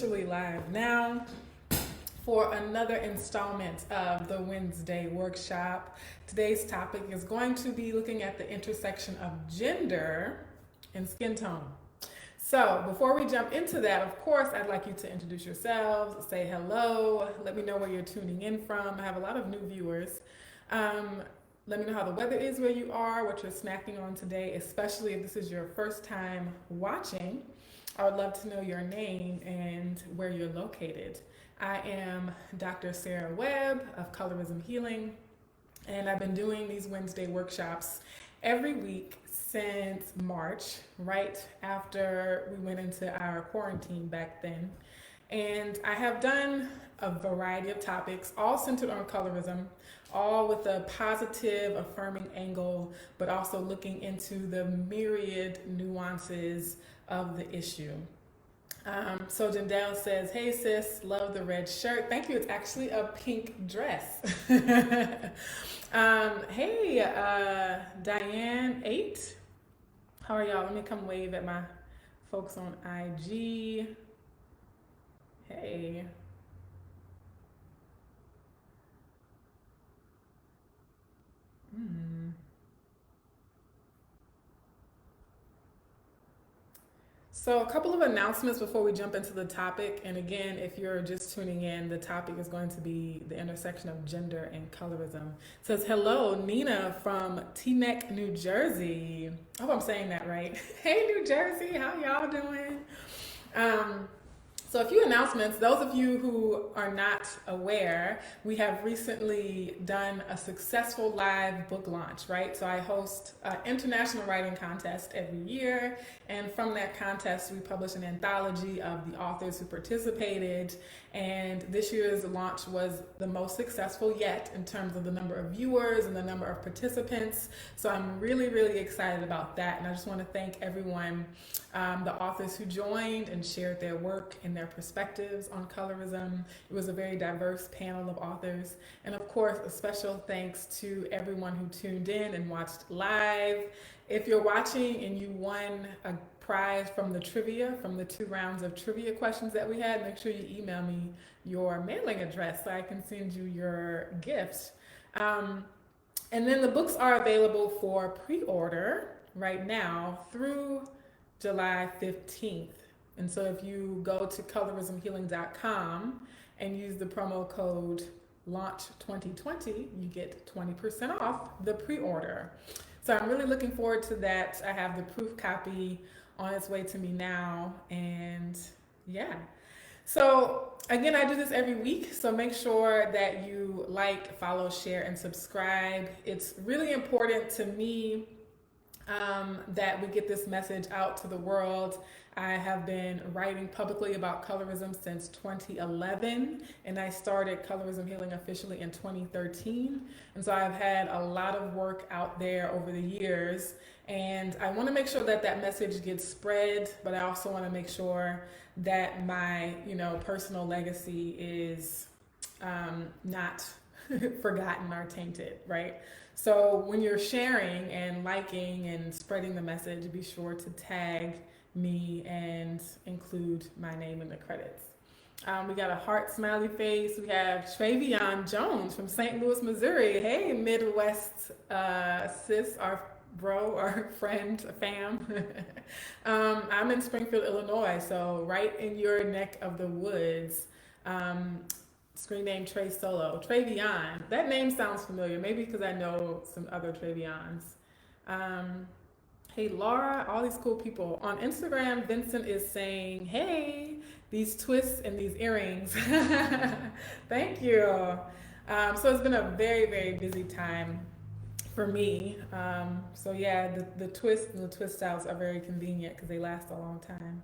officially live now for another installment of the Wednesday workshop. Today's topic is going to be looking at the intersection of gender and skin tone. So before we jump into that, of course, I'd like you to introduce yourselves, say hello, let me know where you're tuning in from. I have a lot of new viewers. Let me know how the weather is where you are, what you're snacking on today, especially if this is your first time watching. I would love to know your name and where you're located. I am Dr. Sarah Webb of Colorism Healing, and I've been doing these Wednesday workshops every week since March, right after we went into our quarantine back then. And I have done a variety of topics, all centered on colorism, all with a positive, affirming angle, but also looking into the myriad nuances of the issue. So Jandel says, hey sis, love the red shirt. Thank you, it's actually a pink dress. Hey, Diane 8, how are y'all? Let me come wave at my folks on IG. Hey. So a couple of announcements before we jump into the topic. And again, if you're just tuning in, the topic is going to be the intersection of gender and colorism. It says, hello, Nina from Teaneck, New Jersey. I hope I'm saying that right. Hey, New Jersey, how y'all doing? So a few announcements. Those of you who are not aware, we have recently done a successful live book launch, right? So I host an international writing contest every year, and from that contest, we publish an anthology of the authors who participated, and this year's launch was the most successful yet in terms of the number of viewers and the number of participants. So I'm really, really excited about that, and I just want to thank everyone, the authors who joined and shared their work and their perspectives on colorism. It was a very diverse panel of authors. And of course, a special thanks to everyone who tuned in and watched live. If you're watching and you won a prize from the trivia, from the 2 rounds of trivia questions that we had, make sure you email me your mailing address so I can send you your gifts. And then the books are available for pre-order right now through July 15th. And so if you go to colorismhealing.com and use the promo code LAUNCH2020, you get 20% off the pre-order. So I'm really looking forward to that. I have the proof copy on its way to me now, and yeah. So again, I do this every week, so make sure that you like, follow, share, and subscribe. It's really important to me that we get this message out to the world. I have been writing publicly about colorism since 2011, and I started Colorism Healing officially in 2013. And so I've had a lot of work out there over the years, and I want to make sure that that message gets spread, but I also want to make sure that my, personal legacy is not forgotten or tainted, right? So when you're sharing and liking and spreading the message, be sure to tag me and include my name in the credits. We got a heart smiley face. We have Travion Jones from St. Louis, Missouri. Hey, Midwest sis, our bro, our friend, fam. I'm in Springfield, Illinois, so right in your neck of the woods. Screen name Trey Solo. Travion, that name sounds familiar, maybe because I know some other Travions. Hey Laura, all these cool people. On Instagram, Vincent is saying, hey, these twists and these earrings. Thank you. So it's been a very, very busy time for me. So yeah, the twists and the twist styles are very convenient because they last a long time.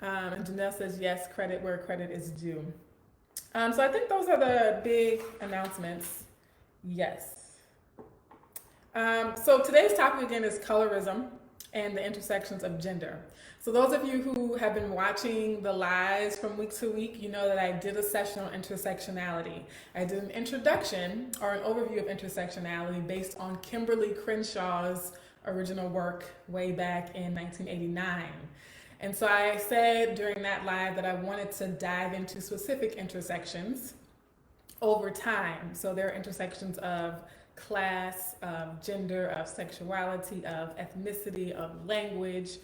And Janelle says, yes, credit where credit is due. So I think those are the big announcements. Yes. So today's topic again is colorism and the intersections of gender. So those of you who have been watching the lives from week to week, you know that I did a session on intersectionality. I did an introduction or an overview of intersectionality based on Kimberly Crenshaw's original work way back in 1989. And so I said during that live that I wanted to dive into specific intersections over time. So there are intersections of class, of gender, of sexuality, of ethnicity, of language,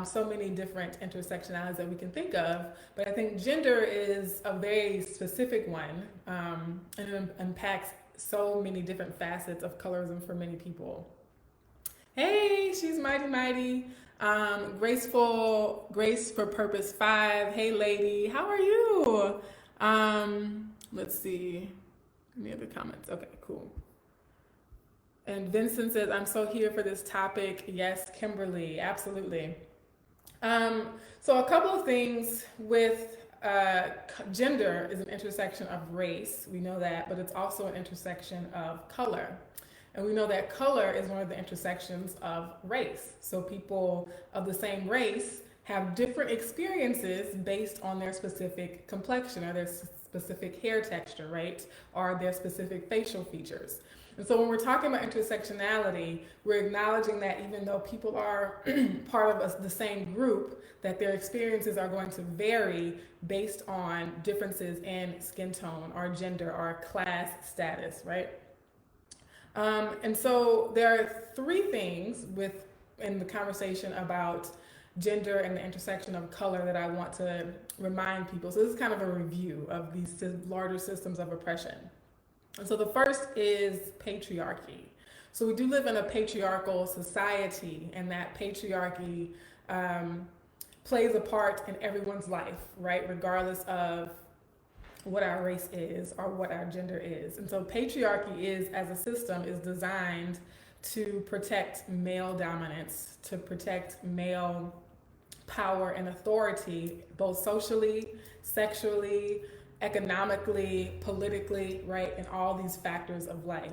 so many different intersectionalities that we can think of. But I think gender is a very specific one, and it impacts so many different facets of colorism for many people. Hey, she's mighty, mighty. Graceful, Grace for Purpose 5. Hey, lady, how are you? Let's see. Any other comments? Okay, cool. And Vincent says, I'm so here for this topic. Yes, Kimberly, absolutely. So a couple of things with gender is an intersection of race. We know that, but it's also an intersection of color. And we know that color is one of the intersections of race. So people of the same race have different experiences based on their specific complexion or their specific hair texture, right? Or their specific facial features. And so when we're talking about intersectionality, we're acknowledging that even though people are part of the same group, that their experiences are going to vary based on differences in skin tone or gender or class status, right? And so there are three things in the conversation about gender and the intersection of color that I want to remind people. So this is kind of a review of these larger systems of oppression. And so the first is patriarchy. So we do live in a patriarchal society, and that patriarchy plays a part in everyone's life, right? Regardless of what our race is or what our gender is. And so patriarchy is, as a system, is designed to protect male dominance, to protect male power and authority, both socially, sexually, economically, politically, right, and all these factors of life.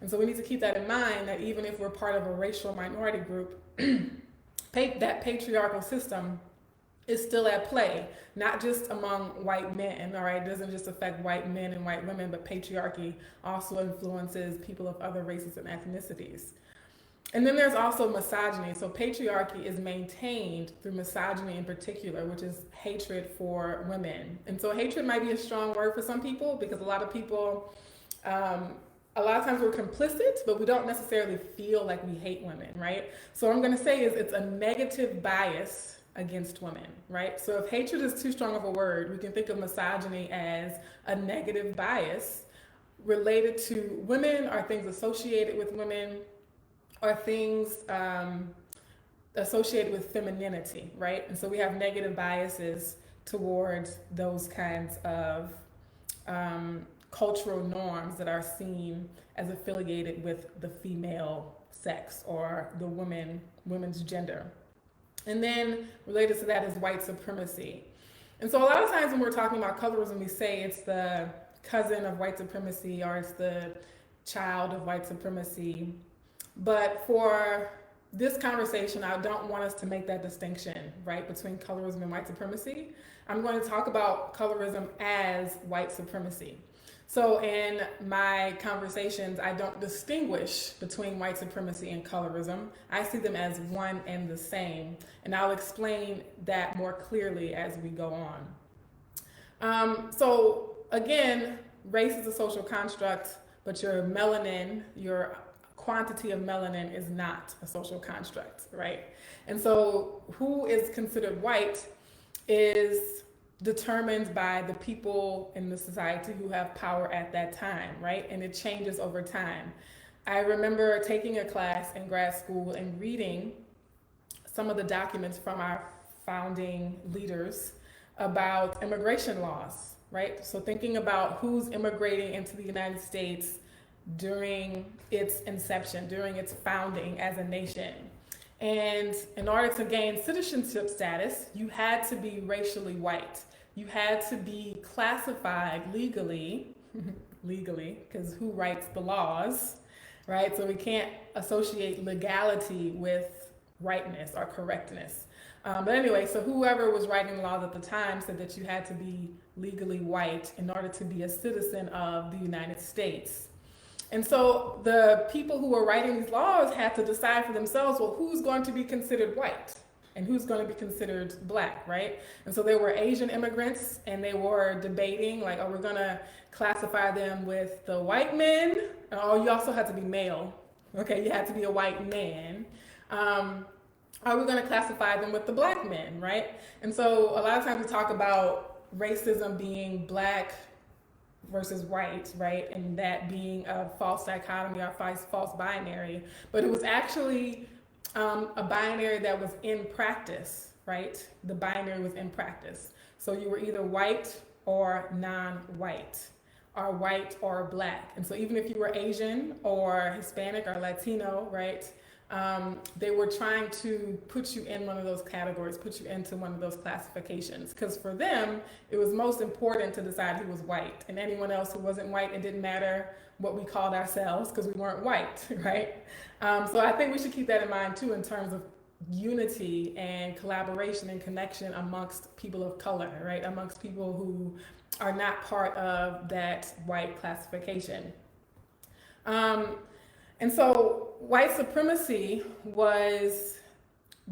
And so we need to keep that in mind, that even if we're part of a racial minority group, that patriarchal system is still at play, not just among white men, all right? It doesn't just affect white men and white women, but patriarchy also influences people of other races and ethnicities. And then there's also misogyny. So patriarchy is maintained through misogyny in particular, which is hatred for women. And so hatred might be a strong word for some people, because a lot of people, a lot of times we're complicit, but we don't necessarily feel like we hate women, right? So what I'm gonna say is it's a negative bias against women, right? So if hatred is too strong of a word, we can think of misogyny as a negative bias related to women or things associated with women, or things associated with femininity, right? And so we have negative biases towards those kinds of cultural norms that are seen as affiliated with the female sex or the women's gender. And then related to that is white supremacy. And so a lot of times when we're talking about colorism, we say it's the cousin of white supremacy or it's the child of white supremacy. But for this conversation, I don't want us to make that distinction, right, between colorism and white supremacy. I'm going to talk about colorism as white supremacy. So in my conversations, I don't distinguish between white supremacy and colorism. I see them as one and the same, and I'll explain that more clearly as we go on. So again, race is a social construct, but your melanin, your quantity of melanin is not a social construct, right? And so who is considered white is determined by the people in the society who have power at that time, right? And it changes over time. I remember taking a class in grad school and reading some of the documents from our founding leaders about immigration laws, right? So thinking about who's immigrating into the United States during its inception, during its founding as a nation. And in order to gain citizenship status, you had to be racially white. You had to be classified legally, because who writes the laws, right? So we can't associate legality with rightness or correctness. But anyway, so whoever was writing the laws at the time said that you had to be legally white in order to be a citizen of the United States. And so the people who were writing these laws had to decide for themselves, well, who's going to be considered white, and who's going to be considered black, right? And so there were Asian immigrants, and they were debating, like, are we going to classify them with the white men? Oh, you also had to be male. Okay, you had to be a white man. Are we going to classify them with the black men, right? And so a lot of times we talk about racism being black versus white, right? And that being a false dichotomy or false binary. But it was actually a binary that was in practice, right? The binary was in practice. So you were either white or non-white, or white or black. And so even if you were Asian or Hispanic or Latino, right? They were trying to put you in one of those categories, put you into one of those classifications. Because for them, it was most important to decide who was white. And anyone else who wasn't white, it didn't matter what we called ourselves because we weren't white, right? So I think we should keep that in mind too in terms of unity and collaboration and connection amongst people of color, right? Amongst people who are not part of that white classification. And so white supremacy was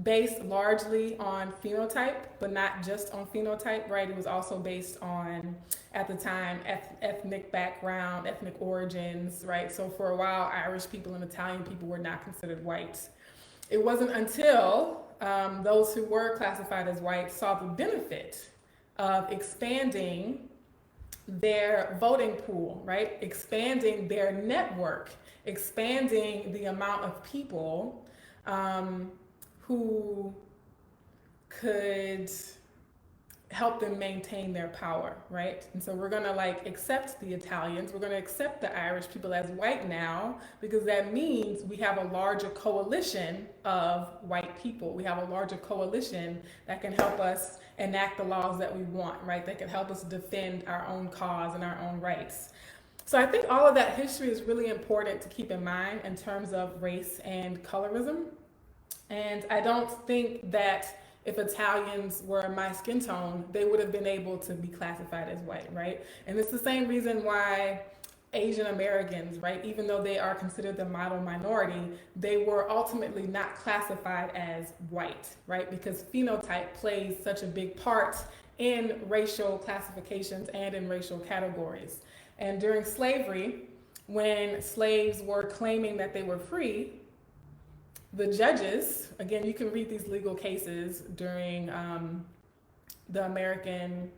based largely on phenotype, but not just on phenotype, right? It was also based on, at the time, ethnic background, ethnic origins, right? So for a while, Irish people and Italian people were not considered white. It wasn't until those who were classified as white saw the benefit of expanding their voting pool, right? Expanding their network, expanding the amount of people who could help them maintain their power, right? And so we're gonna like accept the Italians, we're gonna accept the Irish people as white now, because that means we have a larger coalition of white people. We have a larger coalition that can help us enact the laws that we want, right? That can help us defend our own cause and our own rights. So I think all of that history is really important to keep in mind in terms of race and colorism. And I don't think that if Italians were my skin tone, they would have been able to be classified as white, right? And it's the same reason why Asian Americans, right, even though they are considered the model minority, they were ultimately not classified as white, right? Because phenotype plays such a big part in racial classifications and in racial categories. And during slavery, when slaves were claiming that they were free, the judges, again, you can read these legal cases during the American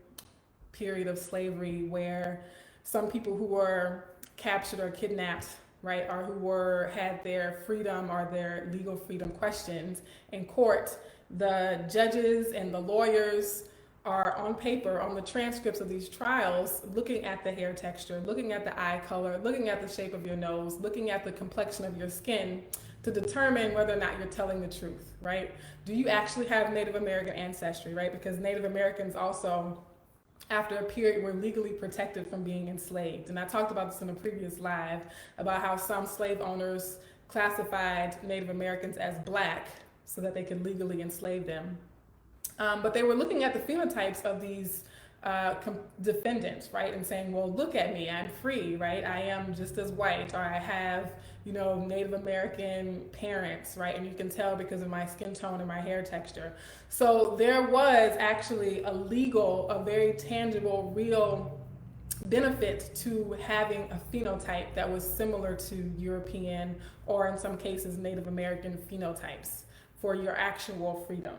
period of slavery where some people who were captured or kidnapped, right, or who had their freedom or their legal freedom questioned in court, the judges and the lawyers are on paper, on the transcripts of these trials, looking at the hair texture, looking at the eye color, looking at the shape of your nose, looking at the complexion of your skin to determine whether or not you're telling the truth, right? Do you actually have Native American ancestry, right? Because Native Americans also, after a period, were legally protected from being enslaved. And I talked about this in a previous live about how some slave owners classified Native Americans as black so that they could legally enslave them. But they were looking at the phenotypes of these defendants, right, and saying, well, look at me, I'm free, right? I am just as white, or I have, Native American parents, right? And you can tell because of my skin tone and my hair texture. So there was actually a very tangible, real benefit to having a phenotype that was similar to European, or in some cases, Native American phenotypes for your actual freedom.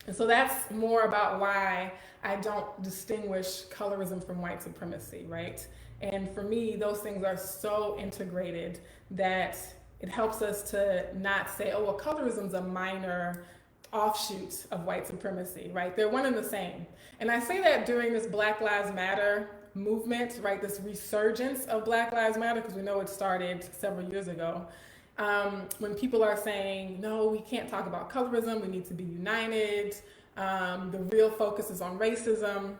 And so that's more about why I don't distinguish colorism from white supremacy, right? And for me, those things are so integrated that it helps us to not say, oh, well, colorism's a minor offshoot of white supremacy, right? They're one and the same. And I say that during this Black Lives Matter movement, right? This resurgence of Black Lives Matter, because we know it started several years ago. When people are saying, no, we can't talk about colorism, we need to be united, the real focus is on racism.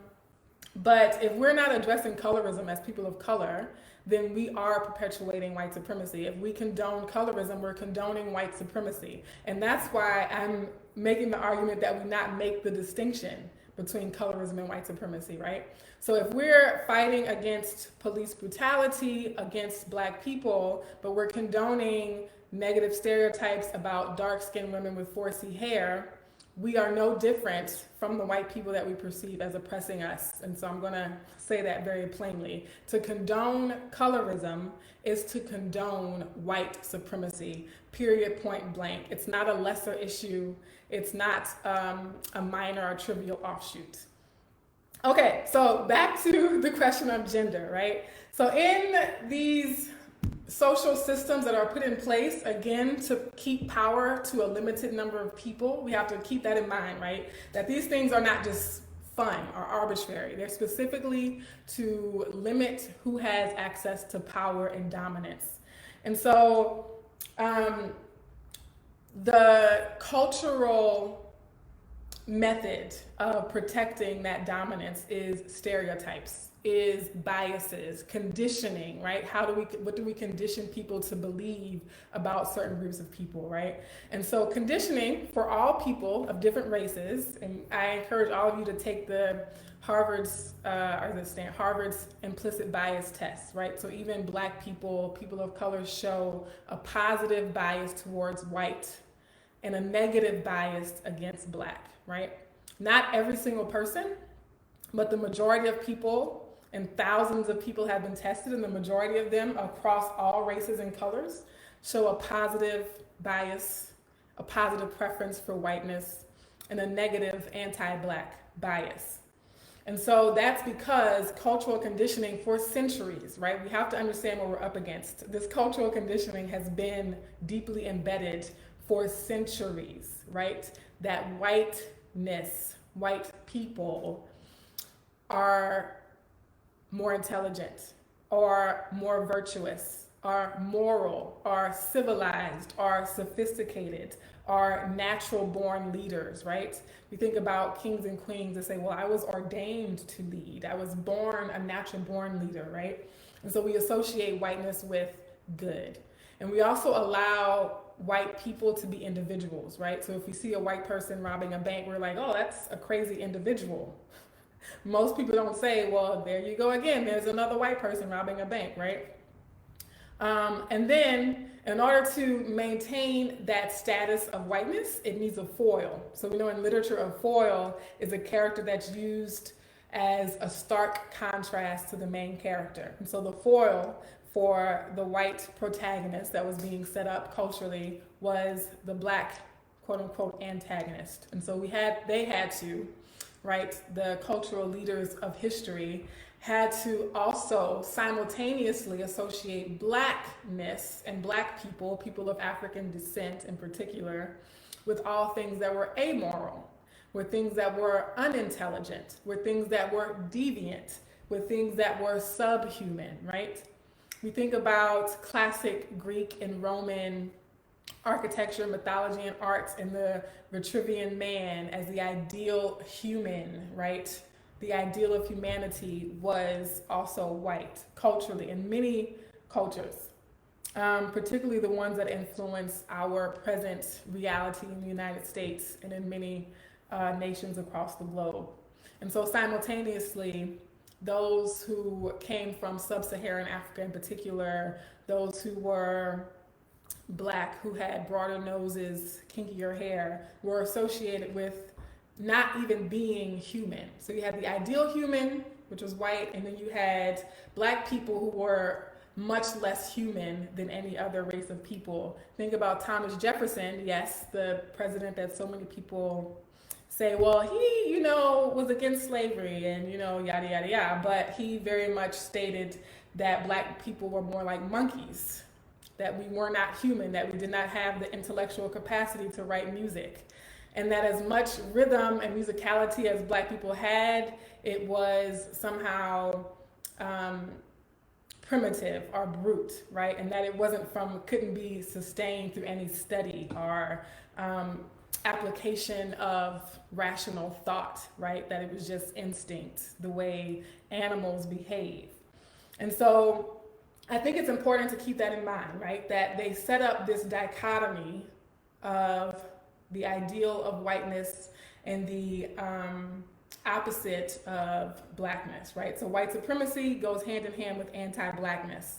But if we're not addressing colorism as people of color, then we are perpetuating white supremacy. If we condone colorism, we're condoning white supremacy. And that's why I'm making the argument that we not make the distinction between colorism and white supremacy, right? So if we're fighting against police brutality against Black people, but we're condoning negative stereotypes about dark-skinned women with 4C hair, we are no different from the white people that we perceive as oppressing us. And so I'm going to say that very plainly. To condone colorism is to condone white supremacy, period, point blank. It's not a lesser issue. It's not a minor or trivial offshoot. Okay, so back to the question of gender, right? So in these social systems that are put in place, again, to keep power to a limited number of people, we have to keep that in mind, right? That these things are not just fun or arbitrary. They're specifically to limit who has access to power and dominance. And so the cultural method of protecting that dominance is stereotypes, is biases, conditioning, right? What do we condition people to believe about certain groups of people, right? And so conditioning for all people of different races, and I encourage all of you to take the Harvard's implicit bias test, right? So even Black people, people of color show a positive bias towards white and a negative bias against Black, right? Not every single person, but the majority of people, and thousands of people have been tested, and the majority of them across all races and colors show a positive bias, a positive preference for whiteness, and a negative anti-Black bias. And so that's because cultural conditioning for centuries, right? We have to understand what we're up against. This cultural conditioning has been deeply embedded for centuries, right? That whiteness, white people are more intelligent, or more virtuous, are moral, are civilized, are sophisticated, are natural born leaders, right? We think about kings and queens that say, well, I was ordained to lead. I was born a natural born leader, right? And so we associate whiteness with good. And we also allow white people to be individuals, right? So if we see a white person robbing a bank, we're like, oh, that's a crazy individual. Most people don't say, well, there you go again, there's another white person robbing a bank, right? And then in order to maintain that status of whiteness, it needs a foil. So we know in literature, a foil is a character that's used as a stark contrast to the main character. And so the foil for the white protagonist that was being set up culturally was the Black, quote unquote, antagonist. And so they had to, right, the cultural leaders of history had to also simultaneously associate Blackness and Black people, people of African descent in particular, with all things that were amoral, with things that were unintelligent, with things that were deviant, with things that were subhuman, right? We think about classic Greek and Roman architecture, mythology, and arts, and the Vitruvian man as the ideal human, right? The ideal of humanity was also white culturally in many cultures, particularly the ones that influence our present reality in the United States and in many nations across the globe. And so simultaneously, those who came from sub-Saharan Africa in particular, those who were Black, who had broader noses, kinkier hair, were associated with not even being human. So you had the ideal human, which was white, and then you had Black people who were much less human than any other race of people. Think about Thomas Jefferson, yes, the president that so many people say, well, he, was against slavery and, yada, yada, yada. But he very much stated that Black people were more like monkeys, that we were not human, that we did not have the intellectual capacity to write music. And that as much rhythm and musicality as Black people had, it was somehow primitive or brute, right? And that it couldn't be sustained through any study or application of rational thought, right? That it was just instinct, the way animals behave. And so I think it's important to keep that in mind, right? That they set up this dichotomy of the ideal of whiteness and the opposite of Blackness, right? So white supremacy goes hand in hand with anti-Blackness.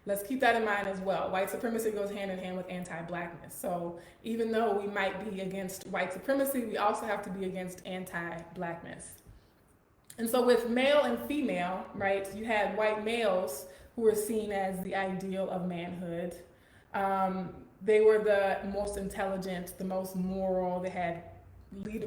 let's keep that in mind as well. White supremacy goes hand in hand with anti-blackness. So even though we might be against white supremacy, we also have to be against anti-blackness. And so with male and female, right, you had white males who were seen as the ideal of manhood. They were the most intelligent, the most moral. They had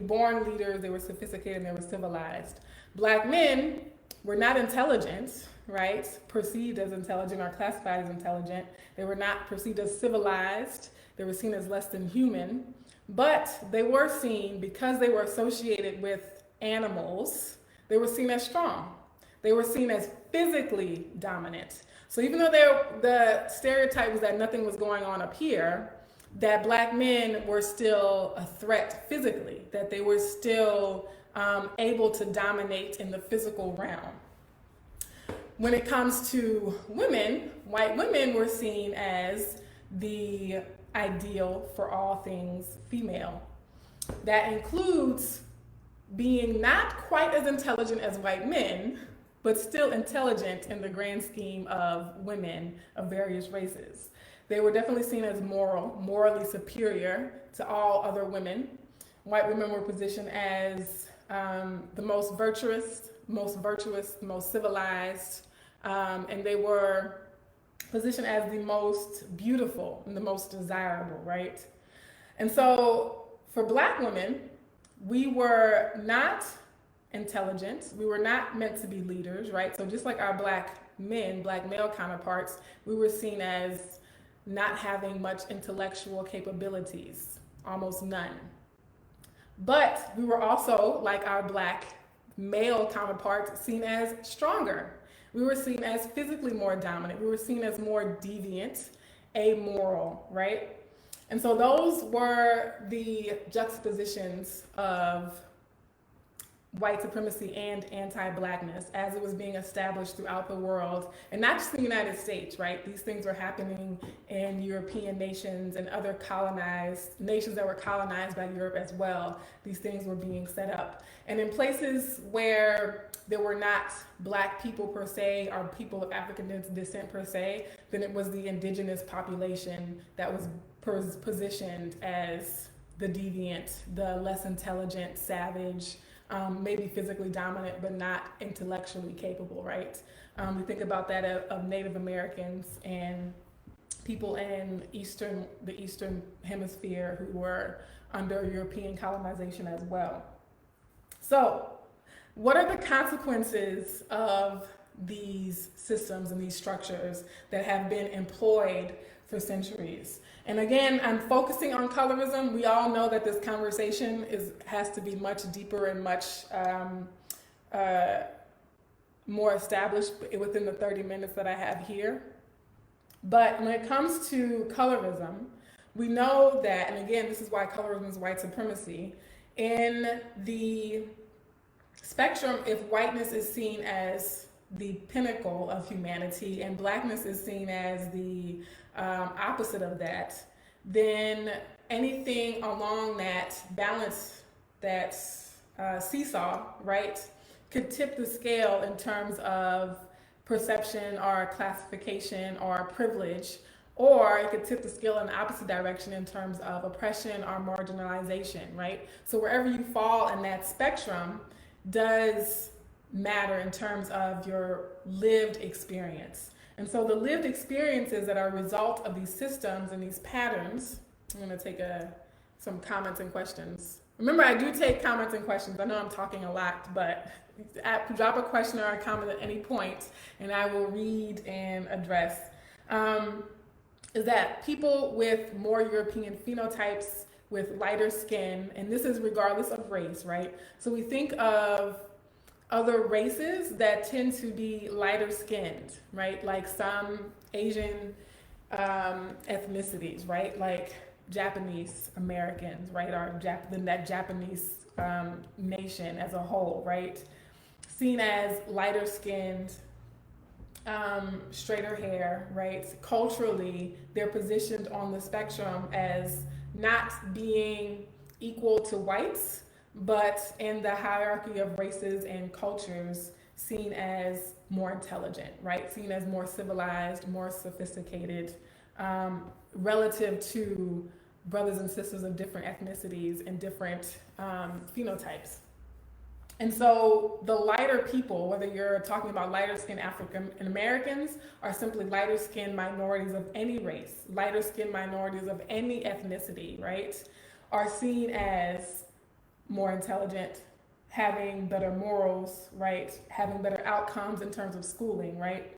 born leaders, they were sophisticated, and they were civilized. Black men were not intelligent, right? Perceived as intelligent or classified as intelligent. They were not perceived as civilized. They were seen as less than human. But they were seen, because they were associated with animals, they were seen as strong. They were seen as physically dominant. So even though the stereotype was that nothing was going on up here, that black men were still a threat physically, that they were still able to dominate in the physical realm. When it comes to women, white women were seen as the ideal for all things female. That includes being not quite as intelligent as white men, but still intelligent in the grand scheme of women of various races. They were definitely seen as morally superior to all other women. White women were positioned as the most virtuous, most civilized, and they were positioned as the most beautiful and the most desirable, right? And so for black women, we were not intelligent. We were not meant to be leaders, right? So just like our black male counterparts, we were seen as not having much intellectual capabilities, almost none. But we were also, like our black male counterparts, seen as stronger. We were seen as physically more dominant. We were seen as more deviant, amoral, right? And so those were the juxtapositions of white supremacy and anti-blackness as it was being established throughout the world, and not just in the United States, right? These things were happening in European nations and other colonized nations that were colonized by Europe as well. These things were being set up. And in places where there were not black people per se, or people of African descent per se, then it was the indigenous population that was positioned as the deviant, the less intelligent, savage, maybe physically dominant, but not intellectually capable, right? We think about that of Native Americans and people in the Eastern Hemisphere who were under European colonization as well. So, what are the consequences of these systems and these structures that have been employed for centuries? And again, I'm focusing on colorism. We all know that this conversation has to be much deeper and much more established within the 30 minutes that I have here. But when it comes to colorism, we know that, and again, this is why colorism is white supremacy. In the spectrum, if whiteness is seen as the pinnacle of humanity and blackness is seen as the opposite of that, then anything along that balance, that seesaw, right, could tip the scale in terms of perception or classification or privilege, or it could tip the scale in the opposite direction in terms of oppression or marginalization, right? So wherever you fall in that spectrum does matter in terms of your lived experience. And so the lived experiences that are a result of these systems and these patterns, I'm going to take some comments and questions. Remember, I do take comments and questions. I know I'm talking a lot, but drop a question or a comment at any point, and I will read and address. Is that people with more European phenotypes, with lighter skin, and this is regardless of race, right? So we think of other races that tend to be lighter skinned, right? Like some Asian ethnicities, right? Like Japanese Americans, right? Or that Japanese nation as a whole, right? Seen as lighter skinned, straighter hair, right? Culturally, they're positioned on the spectrum as not being equal to whites, but in the hierarchy of races and cultures, seen as more intelligent, right? Seen as more civilized, more sophisticated, relative to brothers and sisters of different ethnicities and different phenotypes. And so the lighter people, whether you're talking about lighter skinned African Americans or simply lighter skinned minorities of any race, lighter skinned minorities of any ethnicity, right, are seen as more intelligent, having better morals, right, having better outcomes in terms of schooling, right?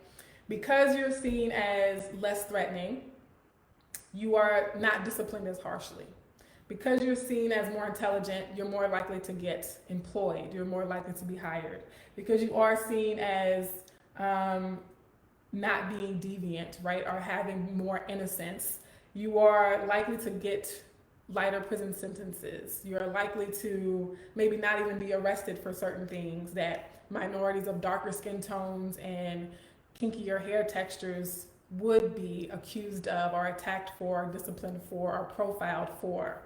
Because you're seen as less threatening, you are not disciplined as harshly. Because you're seen as more intelligent, you're more likely to get employed. You're more likely to be hired. Because you are seen as not being deviant, right, or having more innocence, you are likely to get lighter prison sentences. You're likely to maybe not even be arrested for certain things that minorities of darker skin tones and kinkier hair textures would be accused of or attacked for, disciplined for, or profiled for.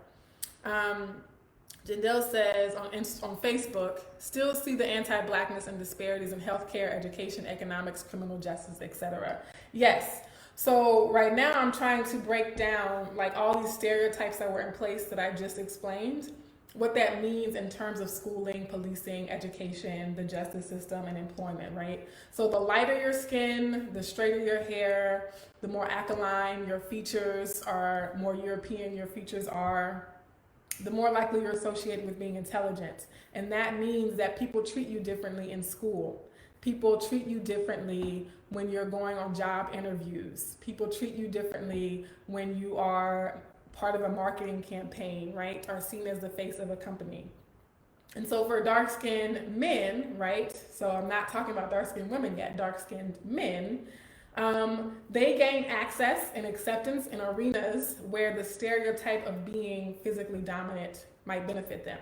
Jandel says on Facebook, still see the anti-blackness and disparities in healthcare, education, economics, criminal justice, etc. Yes. So right now I'm trying to break down like all these stereotypes that were in place that I just explained, what that means in terms of schooling, policing, education, the justice system, and employment, right? So the lighter your skin, the straighter your hair, the more aquiline your features are, more European your features are, the more likely you're associated with being intelligent. And that means that people treat you differently in school. People treat you differently when you're going on job interviews. People treat you differently when you are part of a marketing campaign, right? Are seen as the face of a company. And so for dark-skinned men, right? So I'm not talking about dark-skinned women yet, dark-skinned men, they gain access and acceptance in arenas where the stereotype of being physically dominant might benefit them.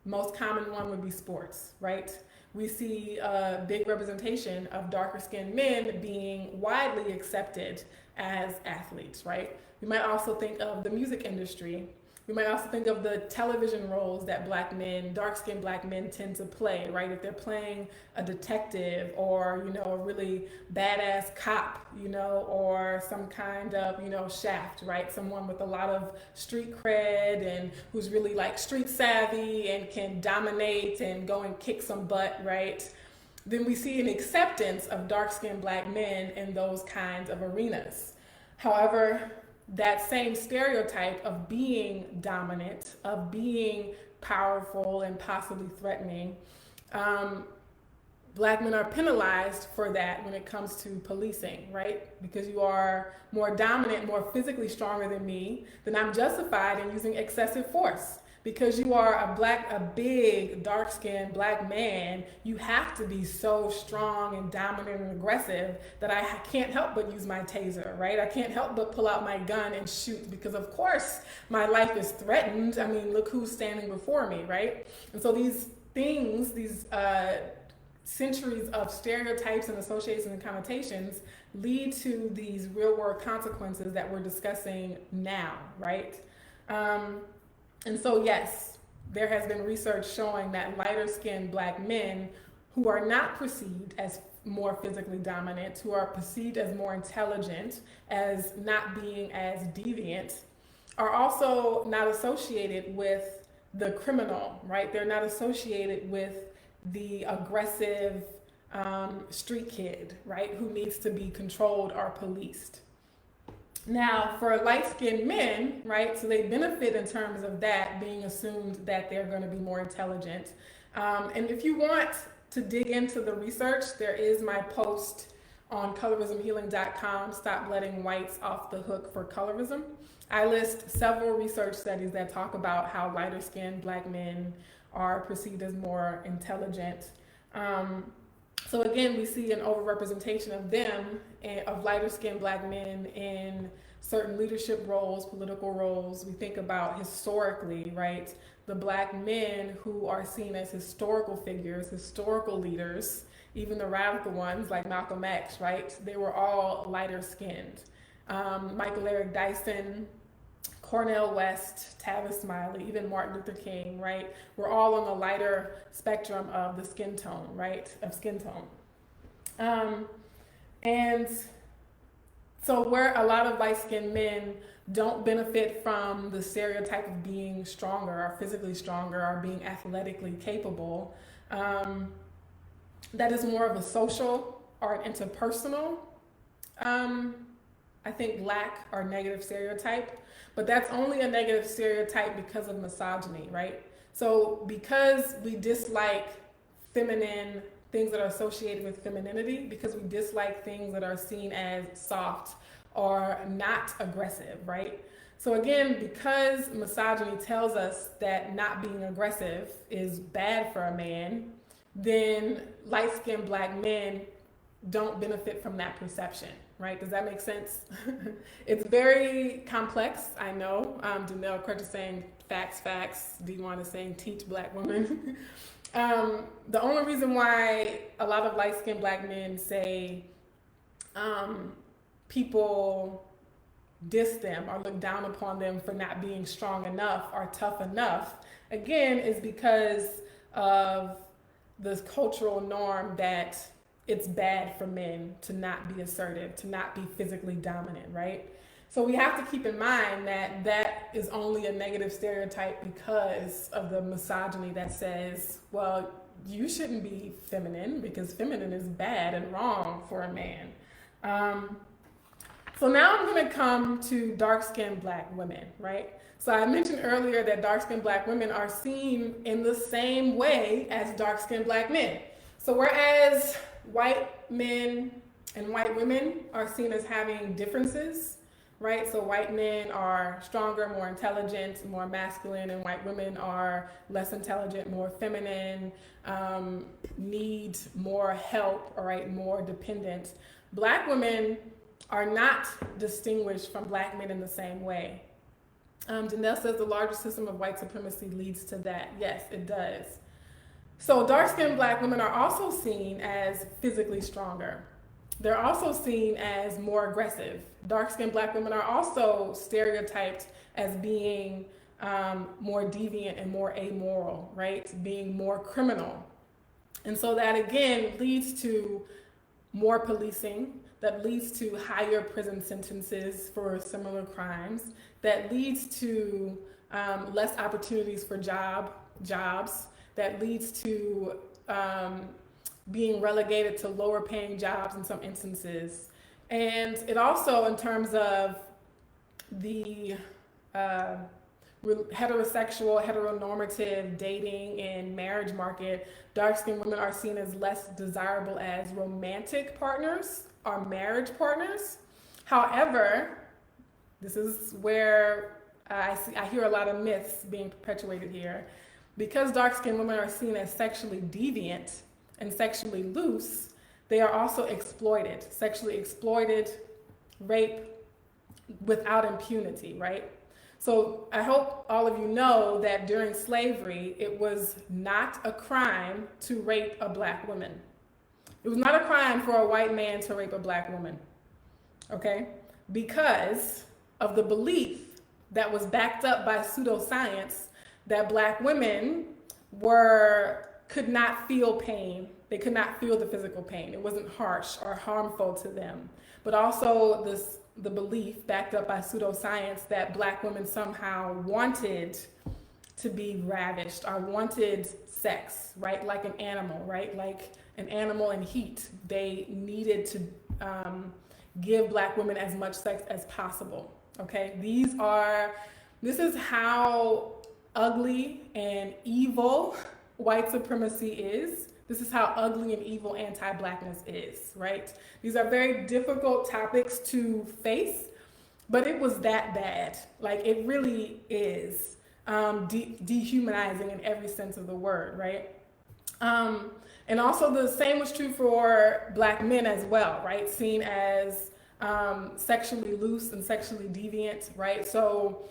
Most common one would be sports, right? We see a big representation of darker skinned men being widely accepted as athletes, right? We might also think of the music industry. We might also think of the television roles that black men, dark-skinned black men tend to play, right? If they're playing a detective or, you know, a really badass cop, you know, or some kind of, you know, Shaft, right? Someone with a lot of street cred and who's really like street savvy and can dominate and go and kick some butt, right? Then we see an acceptance of dark-skinned black men in those kinds of arenas. However, that same stereotype of being dominant, of being powerful and possibly threatening, black men are penalized for that when it comes to policing, right? Because you are more dominant, more physically stronger than me, then I'm justified in using excessive force. Because you are a big, dark-skinned black man, you have to be so strong and dominant and aggressive that I can't help but use my taser, right? I can't help but pull out my gun and shoot because, of course, my life is threatened. I mean, look who's standing before me, right? And so these things, these centuries of stereotypes and associations and connotations lead to these real-world consequences that we're discussing now, right? And so, yes, there has been research showing that lighter-skinned black men who are not perceived as more physically dominant, who are perceived as more intelligent, as not being as deviant, are also not associated with the criminal, right? They're not associated with the aggressive street kid, right, who needs to be controlled or policed. Now, for light-skinned men, right, so they benefit in terms of that being assumed that they're going to be more intelligent. And if you want to dig into the research, there is my post on colorismhealing.com, Stop Letting Whites Off the Hook for Colorism. I list several research studies that talk about how lighter-skinned black men are perceived as more intelligent. So again, we see an overrepresentation of them, of lighter-skinned black men in certain leadership roles, political roles. We think about historically, right? The black men who are seen as historical figures, historical leaders, even the radical ones like Malcolm X, right? They were all lighter-skinned. Michael Eric Dyson, Cornel West, Tavis Smiley, even Martin Luther King, right? We're all on the lighter spectrum of the skin tone, right? Of skin tone. And so where a lot of light-skinned men don't benefit from the stereotype of being stronger or physically stronger or being athletically capable, that is more of a social or an interpersonal, I think, lack or negative stereotype. But that's only a negative stereotype because of misogyny, right? So because we dislike feminine things that are associated with femininity, because we dislike things that are seen as soft or not aggressive, right? So again, because misogyny tells us that not being aggressive is bad for a man, then light-skinned Black men don't benefit from that perception, right? Does that make sense? It's very complex, I know. Janelle Crutch is saying facts, facts. D1 is saying teach Black women. The only reason why a lot of light-skinned Black men say people diss them or look down upon them for not being strong enough or tough enough, again, is because of this cultural norm that it's bad for men to not be assertive, to not be physically dominant, right? So we have to keep in mind that that is only a negative stereotype because of the misogyny that says, well, you shouldn't be feminine because feminine is bad and wrong for a man. So now I'm going to come to dark-skinned Black women, right? So I mentioned earlier that dark-skinned Black women are seen in the same way as dark-skinned Black men. So whereas white men and white women are seen as having differences, right? So white men are stronger, more intelligent, more masculine, and white women are less intelligent, more feminine, need more help, all right, more dependent. Black women are not distinguished from Black men in the same way. Janelle says the larger system of white supremacy leads to that. Yes, it does. So dark-skinned Black women are also seen as physically stronger. They're also seen as more aggressive. Dark-skinned Black women are also stereotyped as being more deviant and more amoral, right? Being more criminal. And so that again leads to more policing, that leads to higher prison sentences for similar crimes, that leads to less opportunities for jobs, that leads to being relegated to lower paying jobs in some instances. And it also, in terms of the heterosexual, heteronormative dating and marriage market, dark-skinned women are seen as less desirable as romantic partners or marriage partners. However, this is where I hear a lot of myths being perpetuated here. Because dark-skinned women are seen as sexually deviant and sexually loose, they are also exploited, sexually exploited, rape without impunity, right? So I hope all of you know that during slavery, it was not a crime to rape a Black woman. It was not a crime for a white man to rape a Black woman, okay? Because of the belief that was backed up by pseudoscience that Black women could not feel pain. They could not feel the physical pain. It wasn't harsh or harmful to them. But also the belief backed up by pseudoscience that Black women somehow wanted to be ravished or wanted sex, right? Like an animal, right? Like an animal in heat. They needed to give Black women as much sex as possible, okay? This is how ugly and evil white supremacy is. This is how ugly and evil anti-blackness is, right? These are very difficult topics to face, but it was that bad. Like, it really is dehumanizing in every sense of the word, right? And also the same was true for Black men as well, right? Seen as sexually loose and sexually deviant, right? So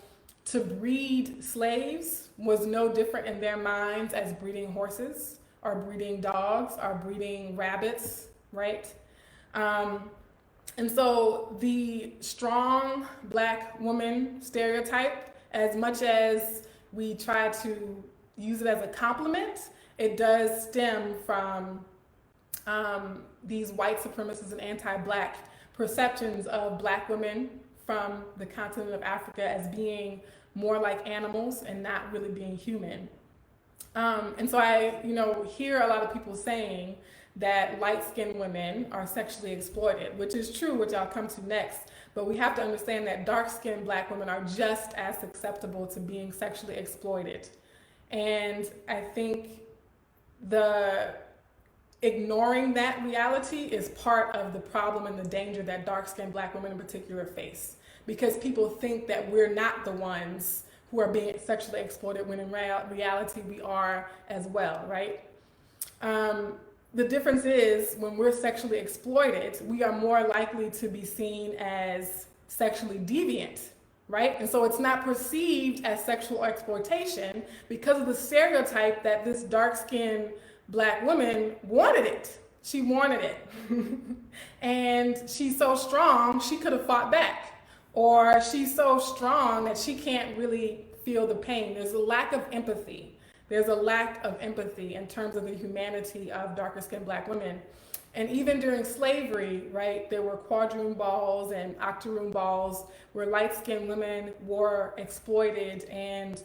to breed slaves was no different in their minds as breeding horses or breeding dogs or breeding rabbits, right? And so the strong black woman stereotype, as much as we try to use it as a compliment, it does stem from these white supremacist and anti-black perceptions of black women from the continent of Africa as being more like animals and not really being human. And so I, hear a lot of people saying that light-skinned women are sexually exploited, which is true, which I'll come to next. But we have to understand that dark-skinned black women are just as susceptible to being sexually exploited. And I think ignoring that reality is part of the problem and the danger that dark-skinned black women in particular face. Because people think that we're not the ones who are being sexually exploited, when in reality we are as well, right? The difference is when we're sexually exploited, we are more likely to be seen as sexually deviant, right? And so it's not perceived as sexual exploitation because of the stereotype that this dark-skinned black woman wanted it. She wanted it. And she's so strong, she could have fought back. Or she's so strong that she can't really feel the pain. There's a lack of empathy. There's a lack of empathy in terms of the humanity of darker skinned black women. And even during slavery, right, there were quadroon balls and octoroon balls where light-skinned women were exploited and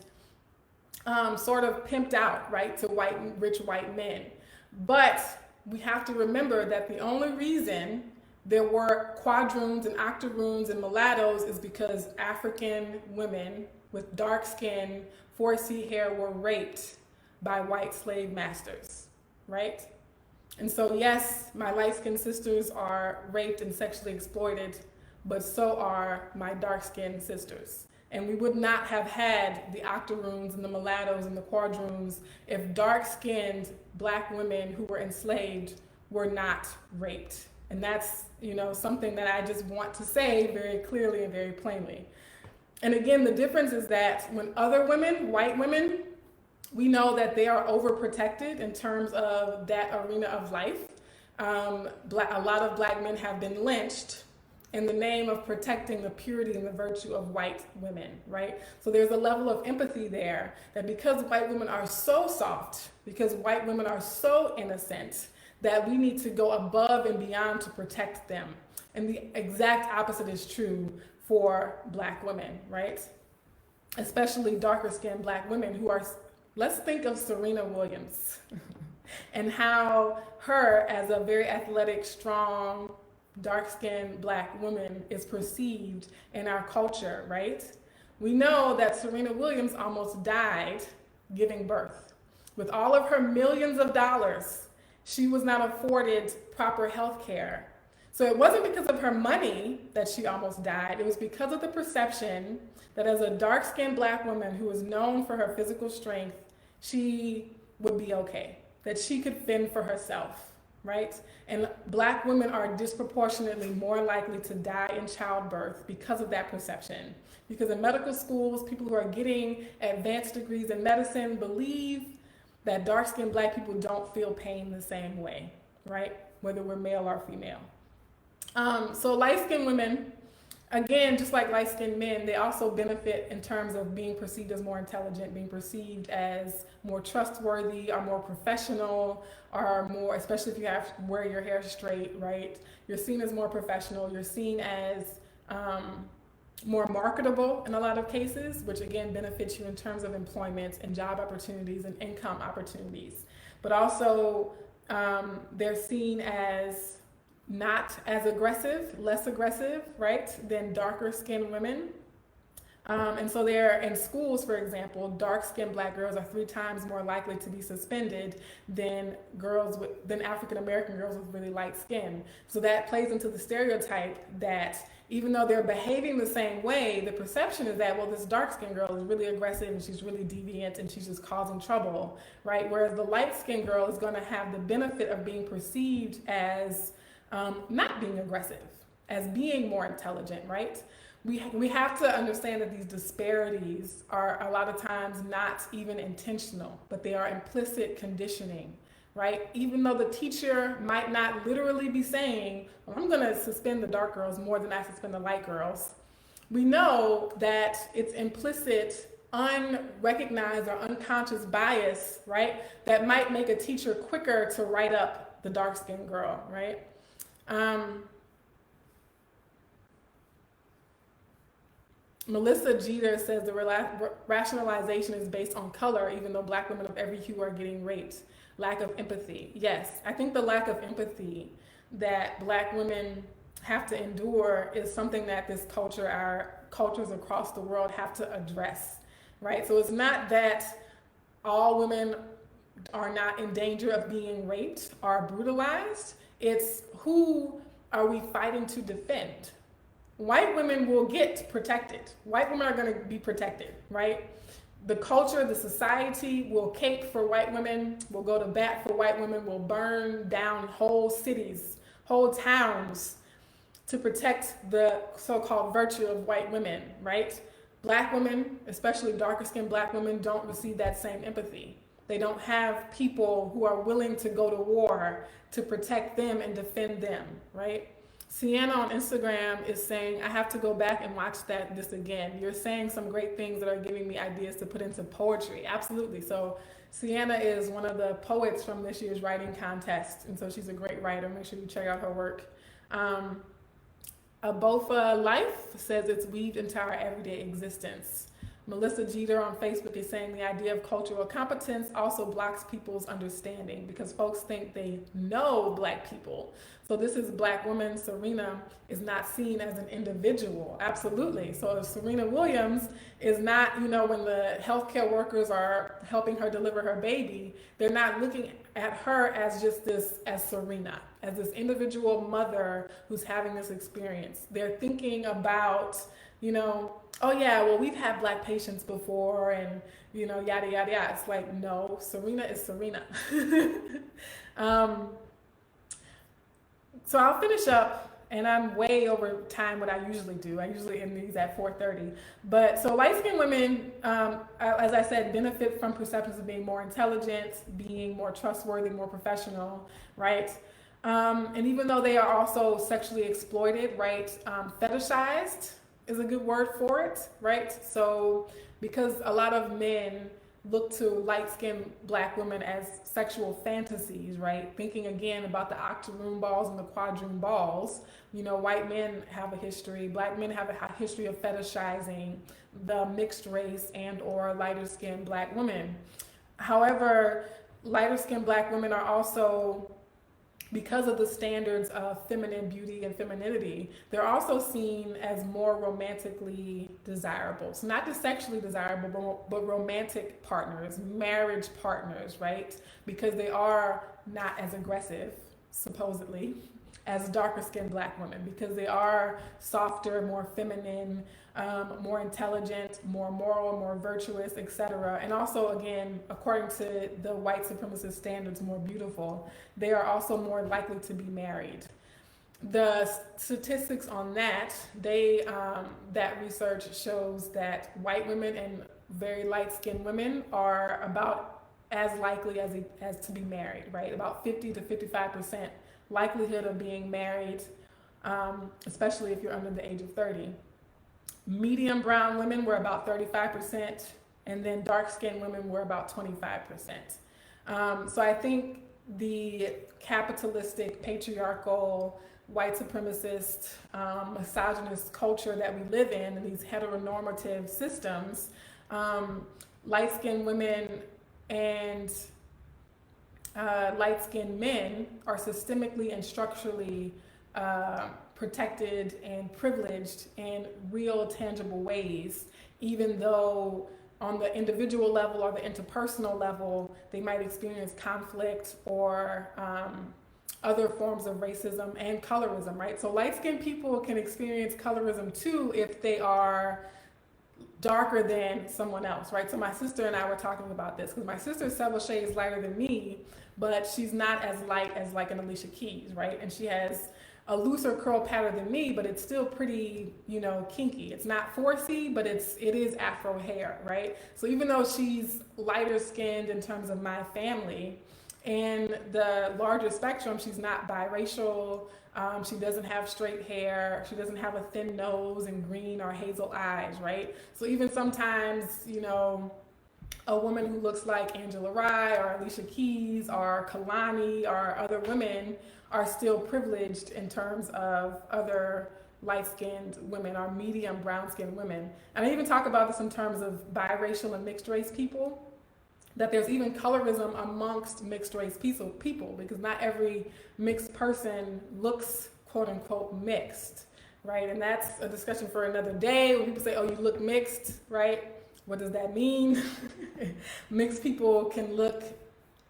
sort of pimped out, right, to rich white men. But we have to remember that the only reason there were quadroons and octoroons and mulattoes is because African women with dark skin, 4C hair were raped by white slave masters, right? And so yes, my light-skinned sisters are raped and sexually exploited, but so are my dark-skinned sisters. And we would not have had the octoroons and the mulattoes and the quadroons if dark-skinned black women who were enslaved were not raped. And that's, something that I just want to say very clearly and very plainly. And again, the difference is that when other women, white women, we know that they are overprotected in terms of that arena of life. A lot of black men have been lynched in the name of protecting the purity and the virtue of white women, right? So there's a level of empathy there that because white women are so soft, because white women are so innocent, that we need to go above and beyond to protect them. And the exact opposite is true for black women, right? Especially darker skinned black women who are, let's think of Serena Williams and how her as a very athletic, strong, dark-skinned black woman is perceived in our culture, right? We know that Serena Williams almost died giving birth. With all of her millions of dollars, she was not afforded proper health care. So it wasn't because of her money that she almost died. It was because of the perception that as a dark-skinned black woman who was known for her physical strength, she would be okay, that she could fend for herself, right? And black women are disproportionately more likely to die in childbirth because of that perception. Because in medical schools, people who are getting advanced degrees in medicine believe that dark-skinned black people don't feel pain the same way, right? Whether we're male or female. So light-skinned women, again, just like light-skinned men, they also benefit in terms of being perceived as more intelligent, being perceived as more trustworthy, or more professional, or more, especially if you have to wear your hair straight, right? You're seen as more professional. You're seen as more marketable in a lot of cases, which again benefits you in terms of employment and job opportunities and income opportunities. But also, they're seen as not as aggressive, less aggressive, right, than darker skinned women. And so they're in schools, for example, dark-skinned black girls are 3 times more likely to be suspended than African-American girls with really light skin. So that plays into the stereotype that even though they're behaving the same way, the perception is that, well, this dark-skinned girl is really aggressive and she's really deviant and she's just causing trouble, right? Whereas the light-skinned girl is going to have the benefit of being perceived as not being aggressive, as being more intelligent, right? We have to understand that these disparities are a lot of times not even intentional, but they are implicit conditioning right? Even though the teacher might not literally be saying, well, I'm going to suspend the dark girls more than I suspend the light girls, we know that it's implicit, unrecognized, or unconscious bias, right? That might make a teacher quicker to write up the dark-skinned girl, right? Melissa Jeter says the rationalization is based on color, even though black women of every hue are getting raped. Lack of empathy. Yes, I think the lack of empathy that black women have to endure is something that this culture, our cultures across the world have to address, right? So it's not that all women are not in danger of being raped or brutalized. It's who are we fighting to defend? White women will get protected. White women are going to be protected, right? The culture, the society will cape for white women, will go to bat for white women, will burn down whole cities, whole towns to protect the so-called virtue of white women, right? Black women, especially darker skinned black women, don't receive that same empathy. They don't have people who are willing to go to war to protect them and defend them, right? Sienna on Instagram is saying, I have to go back and watch this again. You're saying some great things that are giving me ideas to put into poetry. Absolutely. So Sienna is one of the poets from this year's writing contest. And so she's a great writer. Make sure you check out her work. Abofa Life says it's weaved into our everyday existence. Melissa Jeter on Facebook is saying the idea of cultural competence also blocks people's understanding because folks think they know black people. So this is black woman, Serena, is not seen as an individual. Absolutely. So if Serena Williams is not, when the healthcare workers are helping her deliver her baby, they're not looking at her as just as Serena, as this individual mother who's having this experience. They're thinking about, oh yeah, well, we've had black patients before and, yada, yada, yada. It's like, no, Serena is Serena. So I'll finish up, and I'm way over time what I usually do. I usually end these at 4:30. But so light-skinned women, as I said, benefit from perceptions of being more intelligent, being more trustworthy, more professional, right? And even though they are also sexually exploited, right, fetishized is a good word for it, right? So because a lot of men look to light-skinned black women as sexual fantasies, right? Thinking again about the octoroon balls and the quadroon balls. White men have a history, black men have a history of fetishizing the mixed race and or lighter-skinned black women. However, lighter-skinned black women are also, because of the standards of feminine beauty and femininity, they're also seen as more romantically desirable. So not just sexually desirable, but romantic partners, marriage partners, right? Because they are not as aggressive, supposedly, as darker skinned black women, because they are softer, more feminine, more intelligent, more moral, more virtuous, etc. And also, again, according to the white supremacist standards, more beautiful. They are also more likely to be married. The statistics on that, that research shows that white women and very light-skinned women are about as likely as to be married, right? About 50 to 55% likelihood of being married, especially if you're under the age of 30. Medium brown women were about 35%, and then dark-skinned women were about 25%. So I think the capitalistic, patriarchal, white supremacist, misogynist culture that we live in, and these heteronormative systems, light-skinned women and light-skinned men are systemically and structurally protected and privileged in real, tangible ways, even though on the individual level or the interpersonal level, they might experience conflict or other forms of racism and colorism, right? So light-skinned people can experience colorism too if they are darker than someone else, right? So my sister and I were talking about this because my sister is several shades lighter than me, but she's not as light as like an Alicia Keys, right? And she has a looser curl pattern than me, but it's still pretty, kinky. It's not 4C, but it is Afro hair, right? So even though she's lighter skinned in terms of my family, In the larger spectrum, she's not biracial. She doesn't have straight hair. She doesn't have a thin nose and green or hazel eyes, right? So even sometimes, you know, a woman who looks like Angela Rye or Alicia Keys or Kalani or other women are still privileged in terms of other light-skinned women or medium brown-skinned women. And I even talk about this in terms of biracial and mixed race people, that there's even colorism amongst mixed race people, because not every mixed person looks quote unquote mixed, right? And that's a discussion for another day when people say, oh, you look mixed, right? What does that mean? Mixed people can look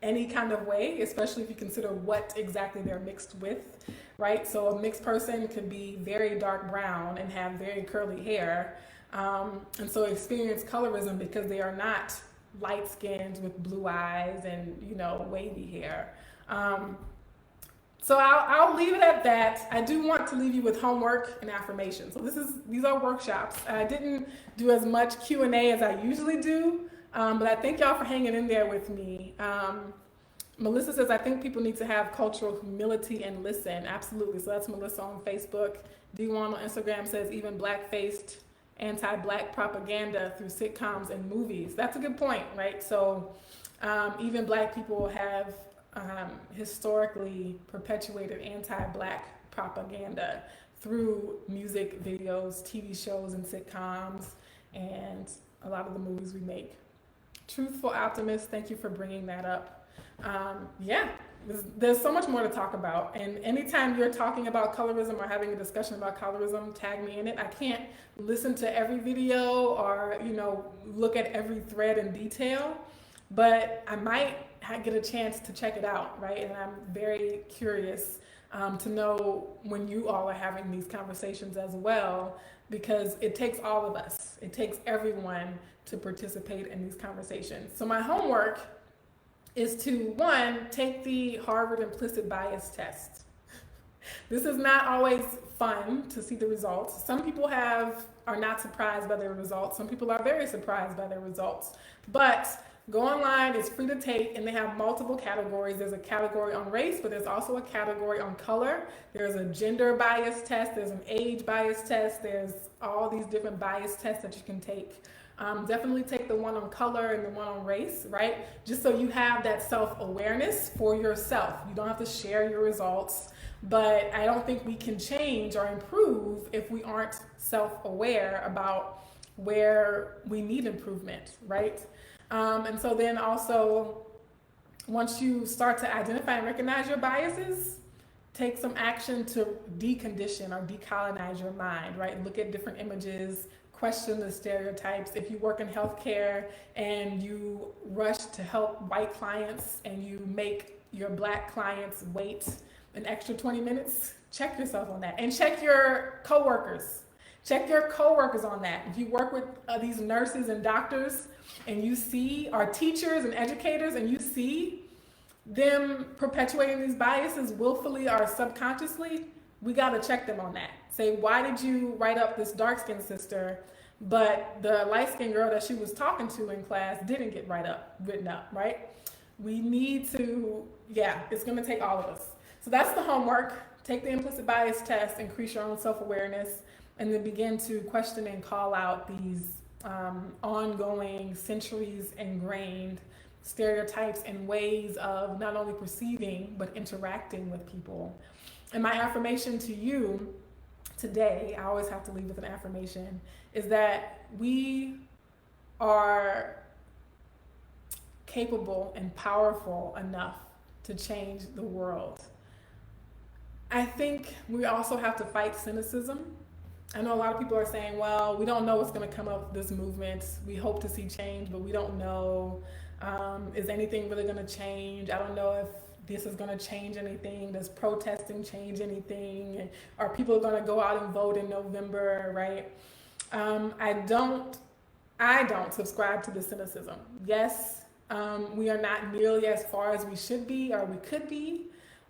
any kind of way, especially if you consider what exactly they're mixed with, right? So a mixed person could be very dark brown and have very curly hair, and so experience colorism because they are not light skinned with blue eyes and, you know, wavy hair. So I'll leave it at that. I do want to leave you with homework and affirmations. So these are workshops. I didn't do as much Q&A as I usually do, but I thank y'all for hanging in there with me. Melissa says, I think people need to have cultural humility and listen. Absolutely. So that's Melissa on Facebook. D1 on Instagram says, even black-faced anti-black propaganda through sitcoms and movies. That's a good point, right? So even black people have historically perpetuated anti-black propaganda through music videos, TV shows, and sitcoms, and a lot of the movies we make. Truthful Optimist, thank you for bringing that up. Yeah, there's so much more to talk about, and anytime you're talking about colorism or having a discussion about colorism, tag me in it. I can't listen to every video or, you know, look at every thread in detail, but I might get a chance to check it out, right? And I'm very curious to know when you all are having these conversations as well, because it takes all of us. It takes everyone to participate in these conversations. So my homework is to, one, take the Harvard implicit bias test. This is not always fun to see the results. Some people are not surprised by their results. Some people are very surprised by their results. But go online, it's free to take, and they have multiple categories. There's a category on race, but there's also a category on color. There's a gender bias test, there's an age bias test, there's all these different bias tests that you can take. Definitely take the one on color and the one on race, right? Just so you have that self-awareness for yourself. You don't have to share your results, but I don't think we can change or improve if we aren't self-aware about where we need improvement, right? And so then also, once you start to identify and recognize your biases, take some action to decondition or decolonize your mind, right? Look at different images, question the stereotypes. If you work in healthcare and you rush to help white clients and you make your black clients wait an extra 20 minutes, check yourself on that. And check your coworkers. Check your coworkers on that. If you work with these nurses and doctors and you see, or teachers and educators, and you see them perpetuating these biases willfully or subconsciously, we got to check them on that. Say, why did you write up this dark-skinned sister, but the light-skinned girl that she was talking to in class didn't get written up, right? We need to, it's going to take all of us. So that's the homework. Take the implicit bias test, increase your own self-awareness, and then begin to question and call out these ongoing, centuries ingrained stereotypes and ways of not only perceiving, but interacting with people. And my affirmation to you today, I always have to leave with an affirmation, is that we are capable and powerful enough to change the world. I think we also have to fight cynicism. I know a lot of people are saying, well, we don't know what's going to come up with this movement. We hope to see change, but we don't know. Is anything really going to change? I don't know if this is going to change anything. Does protesting change anything? Are people going to go out and vote in November, right? I don't subscribe to the cynicism. Yes, we are not nearly as far as we should be or we could be,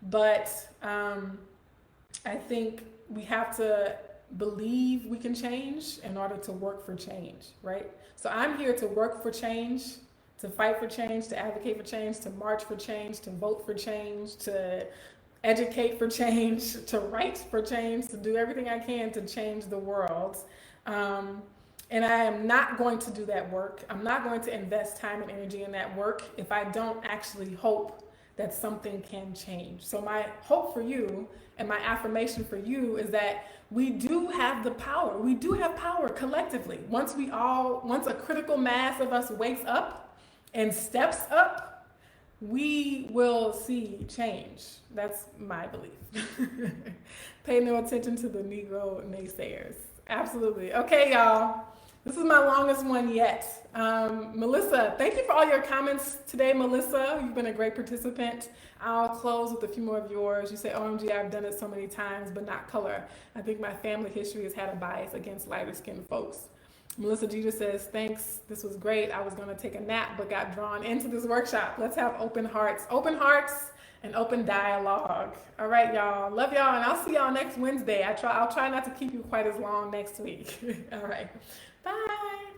but I think we have to believe we can change in order to work for change, right? So I'm here to work for change, to fight for change, to advocate for change, to march for change, to vote for change, to educate for change, to write for change, to do everything I can to change the world. And I am not going to do that work. I'm not going to invest time and energy in that work if I don't actually hope that something can change. So my hope for you and my affirmation for you is that we do have the power. We do have power collectively. Once a critical mass of us wakes up and steps up, we will see change. That's my belief. Pay no attention to the Negro naysayers. Absolutely. Okay, y'all. This is my longest one yet. Melissa, thank you for all your comments today, Melissa. You've been a great participant. I'll close with a few more of yours. You say, OMG, I've done it so many times, but not color. I think my family history has had a bias against lighter skinned folks. Melissa Jeter says, thanks, this was great. I was gonna take a nap, but got drawn into this workshop. Let's have open hearts and open dialogue. All right, y'all. Love y'all, and I'll see y'all next Wednesday. I'll try not to keep you quite as long next week. All right. Bye.